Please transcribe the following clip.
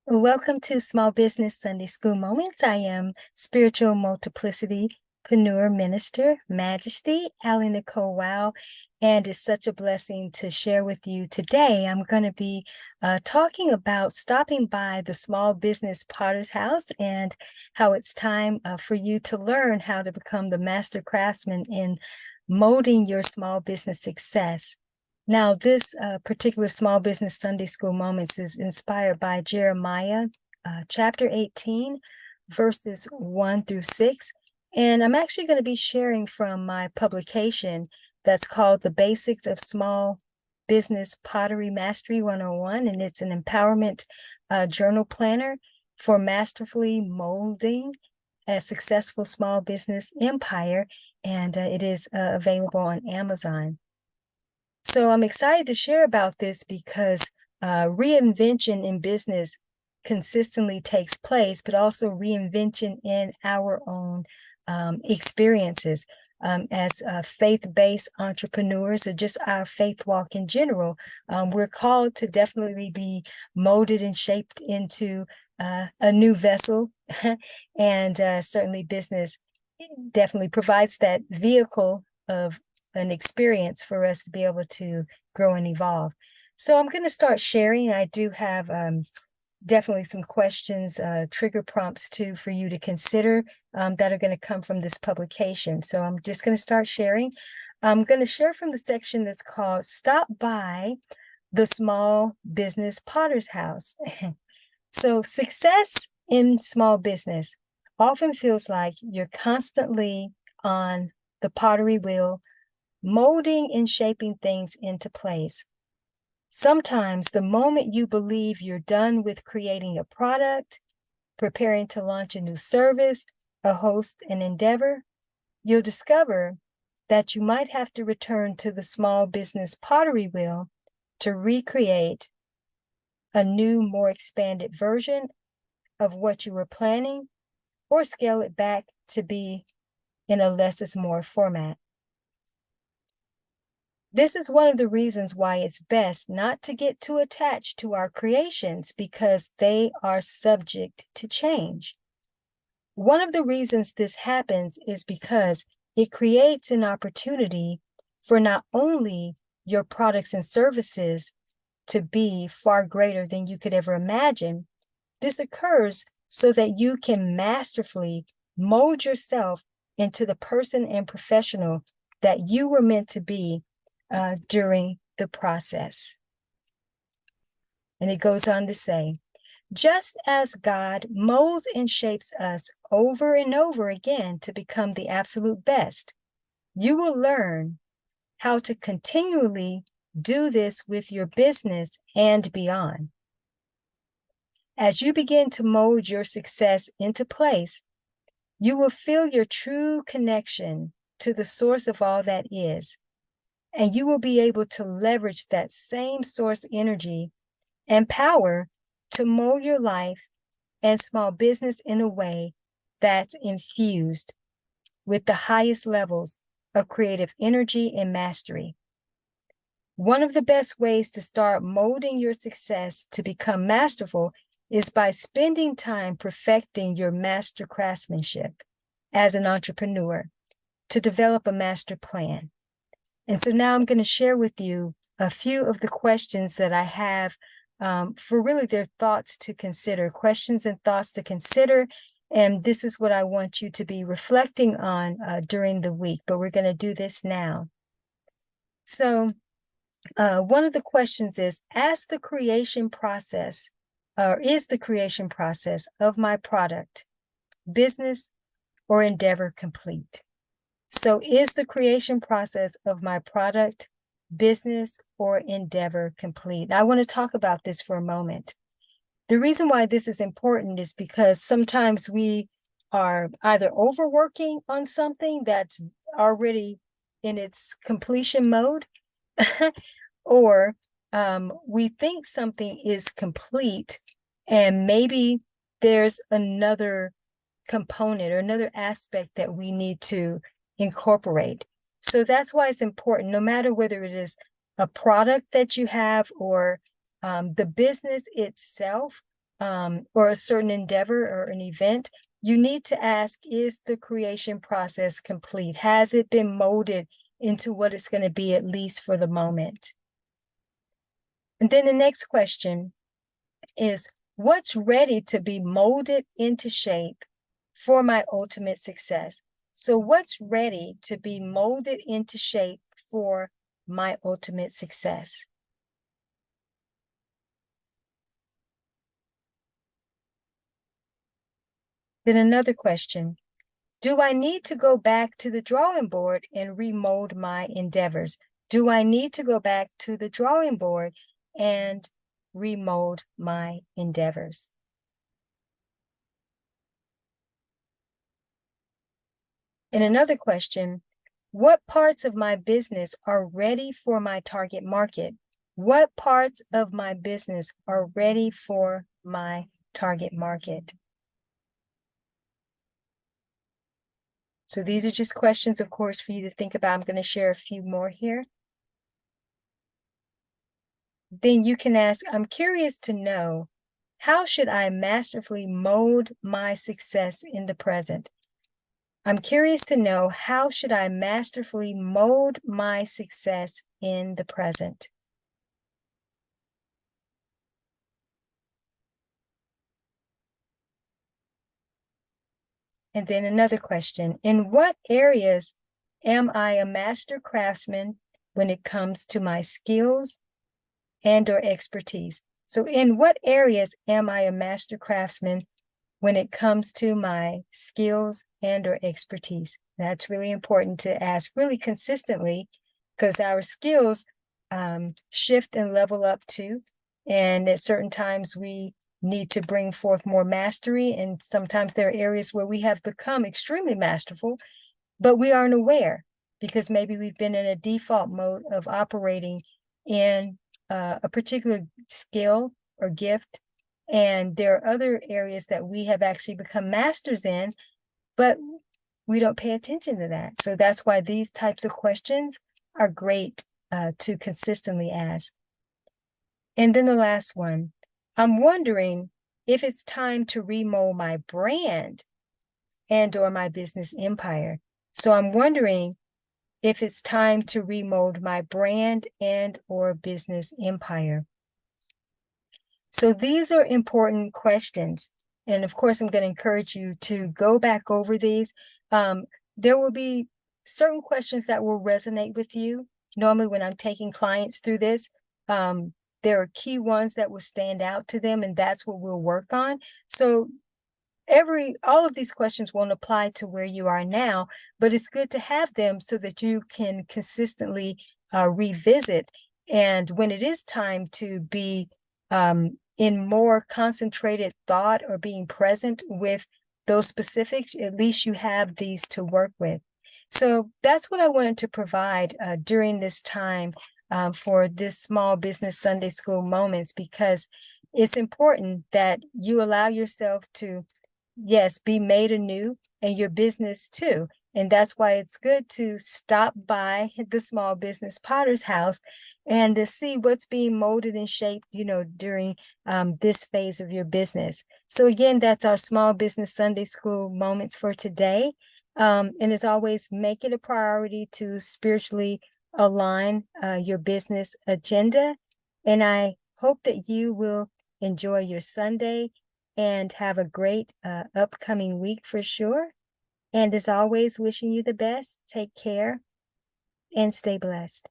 Welcome to Small Business Sunday School Moments. I am Spiritual Multiplicity-preneur Minister, Majesty AliNICOLE WOW, and it's such a blessing to share with you today. I'm going to be talking about stopping by the Small Business Potter's House and how it's time for you to learn how to become the master craftsman in molding your small business success. Now, this particular Small Business Sunday School Moments is inspired by Jeremiah chapter 18, verses 1 through 6. And I'm actually going to be sharing from my publication that's called The Basics of Small Business Pottery Mastery 101. And it's an empowerment journal planner for masterfully molding a successful small business empire. And it is available on Amazon. So I'm excited to share about this because reinvention in business consistently takes place, but also reinvention in our own experiences as faith-based entrepreneurs, or just our faith walk in general. We're called to definitely be molded and shaped into a new vessel, and certainly business definitely provides that vehicle of an experience for us to be able to grow and evolve. So I'm going to start sharing. I do have definitely some questions, trigger prompts too, for you to consider that are going to come from this publication. So I'm just going to start sharing. I'm going to share from the section that's called Stop By the Small Business Potter's House. So success in small business often feels like you're constantly on the pottery wheel, molding and shaping things into place. Sometimes the moment you believe you're done with creating a product, preparing to launch a new service, or host an endeavor, you'll discover that you might have to return to the small business pottery wheel to recreate a new, more expanded version of what you were planning, or scale it back to be in a less is more format. This is one of the reasons why it's best not to get too attached to our creations, because they are subject to change. One of the reasons this happens is because it creates an opportunity for not only your products and services to be far greater than you could ever imagine. This occurs so that you can masterfully mold yourself into the person and professional that you were meant to be during the process. And it goes on to say, just as God molds and shapes us over and over again to become the absolute best, you will learn how to continually do this with your business and beyond. As you begin to mold your success into place, you will feel your true connection to the source of all that is. And you will be able to leverage that same source energy and power to mold your life and small business in a way that's infused with the highest levels of creative energy and mastery. One of the best ways to start molding your success to become masterful is by spending time perfecting your master craftsmanship as an entrepreneur to develop a master plan. And so now I'm going to share with you a few of the questions that I have for really their thoughts to consider, questions and thoughts to consider. And this is what I want you to be reflecting on during the week, but we're going to do this now. So one of the questions is, is the creation process of my product, business, or endeavor complete? So is the creation process of my product, business, or endeavor complete? I want to talk about this for a moment. The reason why this is important is because sometimes we are either overworking on something that's already in its completion mode, or we think something is complete and maybe there's another component or another aspect that we need to incorporate. So that's why it's important, no matter whether it is a product that you have or the business itself, or a certain endeavor or an event, you need to ask, is the creation process complete? Has it been molded into what it's going to be, at least for the moment? And then the next question is, what's ready to be molded into shape for my ultimate success? So what's ready to be molded into shape for my ultimate success? Then another question, do I need to go back to the drawing board and remold my endeavors? Do I need to go back to the drawing board and remold my endeavors? And another question, what parts of my business are ready for my target market? What parts of my business are ready for my target market? So these are just questions, of course, for you to think about. I'm going to share a few more here. Then you can ask, I'm curious to know, how should I masterfully mold my success in the present? I'm curious to know, how should I masterfully mold my success in the present? And then another question, in what areas am I a master craftsman when it comes to my skills and or expertise? So in what areas am I a master craftsman when it comes to my skills and or expertise? That's really important to ask really consistently, because our skills shift and level up too. And at certain times we need to bring forth more mastery. And sometimes there are areas where we have become extremely masterful, but we aren't aware because maybe we've been in a default mode of operating in a particular skill or gift. And there are other areas that we have actually become masters in, but we don't pay attention to that. So that's why these types of questions are great to consistently ask. And then the last one, I'm wondering if it's time to remold my brand and or my business empire. So I'm wondering if it's time to remold my brand and or business empire. So these are important questions. And of course, I'm going to encourage you to go back over these. There will be certain questions that will resonate with you. Normally, when I'm taking clients through this, there are key ones that will stand out to them, and that's what we'll work on. So all of these questions won't apply to where you are now, but it's good to have them so that you can consistently revisit. And when it is time to be in more concentrated thought or being present with those specifics, at least you have these to work with. So that's what I wanted to provide during this time for this Small Business Sunday School Moments, because it's important that you allow yourself to, yes, be made anew, and your business too. And that's why it's good to stop by the Small Business Potter's House and to see what's being molded and shaped, during this phase of your business. So again, that's our Small Business Sunday School Moments for today. And as always, make it a priority to spiritually align your business agenda. And I hope that you will enjoy your Sunday and have a great upcoming week for sure. And as always, wishing you the best. Take care and stay blessed.